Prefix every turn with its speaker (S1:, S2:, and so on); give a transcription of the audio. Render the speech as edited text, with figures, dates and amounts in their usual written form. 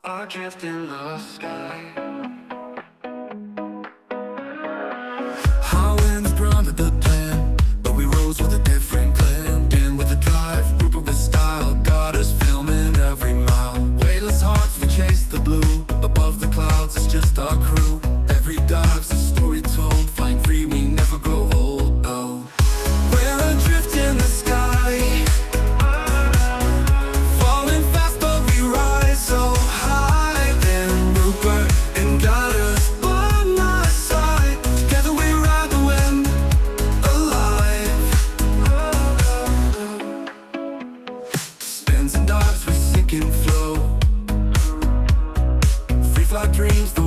S1: adrift in the sky. High winds grounded the plan, but we rose with a different plan. Dan with the drive, Rupert with style, got us filming every mile. Weightless hearts, we chase the blue. Above the clouds, it's just our crew. Every dive's a story told. Flying free, we never grow old, no. We're adrift in the sky, falling fast but we rise so high. Dan Rupert and got us by my side. Together we ride the wind, alive. Spins and dives, we sink and flow. Free fly dreams, the